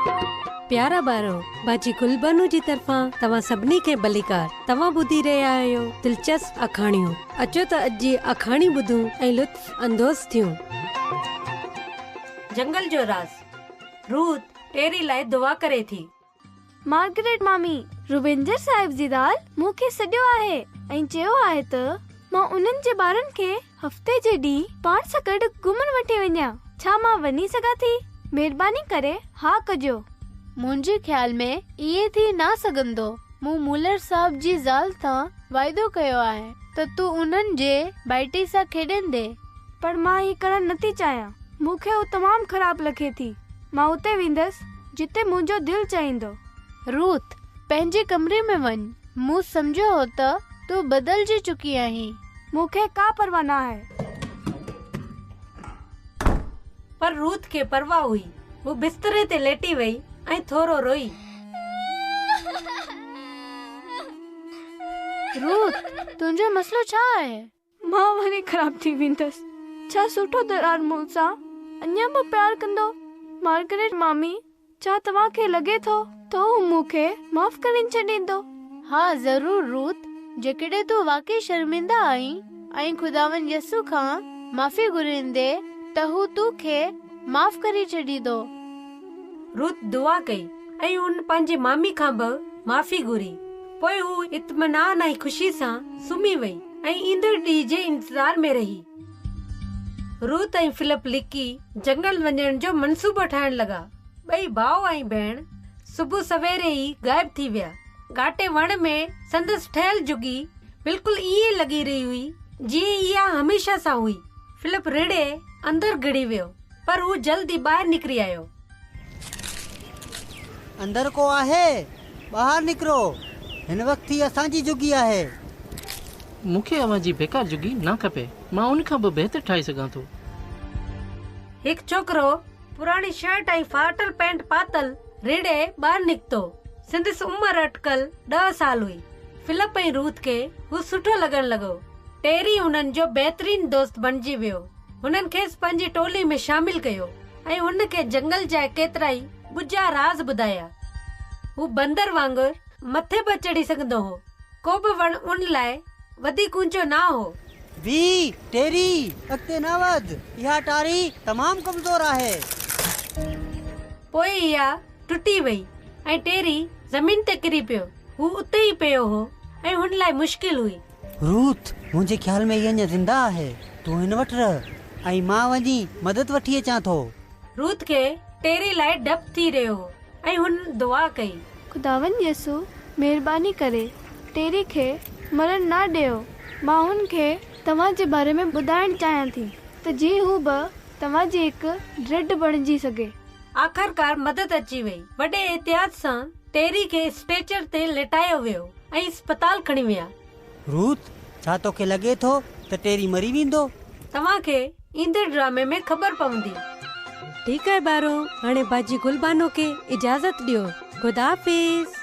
प्यारा ॿारो, बाजी गुलबनू जी तरफां तव्हां सभिनी खे भलीकार। तव्हां ॿुधी रहिया आहियो दिलचस्प अखाणियूं। अचो त अॼु जी अखाणी ॿुधूं ऐं लुत्फ अंदोज़ थियूं। जंगल जो राज़। रूथ टेरी लाइ दुआ करे थी। मार्गरेट मामी, रुबिंजर साहिब जी दाल मूंखे सॾियो आहे ऐं चयो आहे त मां उन्हनि जे ॿारनि खे हफ़्ते जे ॾींहुं पाण सां गॾु घुमण वठी वञा। छा मां वञी सघां थी? महिरबानी करे हा कजो। मुंहिंजे ख्याल में इहे थी ना सघंदो। मूं मूलर साहब जी ज़ाल सां वाइदो कयो आहे त तूं उन्हनि जे बाइटी सां खेॾंदे। पर मां ही करण नथी चाहियां। मूंखे हू तमामु ख़राब लॻे थी। मां उते वेंदसि जिते मुंहिंजो दिलि चाहींदो। रूथ, पंहिंजे कमरे में वञ। मूं सम्झो हो त तूं बदलजी चुकी आहीं। मूंखे का परवाह न आहे। पर रूथ खे परवाह हुई। वो बिस्तरे ते लेटी वई ऐं थोरो रोई। रूथ, तुंहिंजो मसलो छा आहे? मां वरी ख़राब थी वेंदसि। छा सुठो दरार मूंसां अञा बि प्यार कंदो? मार्गरेट मामी, छा तव्हांखे लॻे थो तो हू मूंखे माफ़ करे छॾींदो? हा ज़रूर रूथ, जेकॾहिं तूं वाकई शर्मिंदा आहीं ऐं खुदावन यसू खां माफ़ी घुरींदे त हू तोखे माफ़ करे छॾींदो। रूथ दुआ कई ऐं उन पंहिंजी मामी खां बि माफ़ी घुरी। पोइ हू इत्मीनान ऐं ख़ुशी सां सुम्ही वई ऐं ईंदड़ ॾींहं जे इंतज़ार में रही। रूथ ऐं फिलिप लिकी जंगल वञण जो मंसूबो ठाहिण लॻा। ॿई भाउ ऐं भेण सुबुह सवेरे ई गायब थी विया। घाटे वण में संदसि ठहियल जुगी बिल्कुलु ईअं लॻी रही हुई जीअं इहा हमेशा सां हुई। फिलिप रिड़े अंदर गिड़ी वियो, पर हू जल्दी ॿाहिरि निकिरी आयो। अंदर को आहे? ॿाहिरि निकिरो, हिन वक़्तु ही असांजी जुगी आहे। मूंखे अवां जी बेकार जुगी न खपे। मां उन खां बि बहितर ठाहे सघां थो। हिकु छोकिरो पुराणी शर्ट ऐं फाटल पैंट पातल रिड़े ॿाहिरि निकितो। संदसि उमिरि अटकल 10 साल हुई। फिलिप ऐं रूथ खे हू सुठो लॻण लॻो। टेरी उन्हनि जो बहितरीन दोस्त बणिजी वियो। हुननि खेसि पंहिंजी टोली में शामिल कयो ऐं हुन खे जंगल जा केतिरा ई ॿुजा राज़ ॿुधाया। हू बंदर वांगुरु मथे पे चढ़ी सघंदो हो। को बि वण उन लाइ वधीक ऊंचो ना हो। बी टेरी, अॻिते न वध, इहा टारी तमामु कमज़ोर आहे। पोइ इहा टुटी वई ऐं टेरी ज़मीन ते किरी पियो। हू उते ई पियो हो ऐं हुन लाइ मुश्किल हुई। रूथ, मुंहिंजे ख्याल में इहा अञा ज़िंदा आहे। तूं हिन वटि रह ऐं मां वञी मदद वठी अचां थो। रूथ खे टेरी लाइ डपु थी रहियो हो ऐं हुन दुआ कई, खुदावन यसू, महिरबानी करे टेरी खे मरण न ॾियो। मां हुन खे तव्हां जे बारे में ॿुधाइण चाहियां थी त जीअं हू बि तव्हां जी हिकु ढिढ बणिजी सघे। आख़िरकार मदद अची वई। वॾे एहतियात सां टेरी खे स्ट्रेचर ते लेटायो वियो ऐं अस्पताल खणी विया। रूथ, छा तोखे लॻे थो त टेरी मरी वेंदो? तव्हांखे ईंदड़ ड्रामे में ख़बर पवंदी। ठीकु आहे ॿारो, हाणे बाजी गुलबानो खे इजाज़त ॾियो। ख़ुदा हाफ़िज़।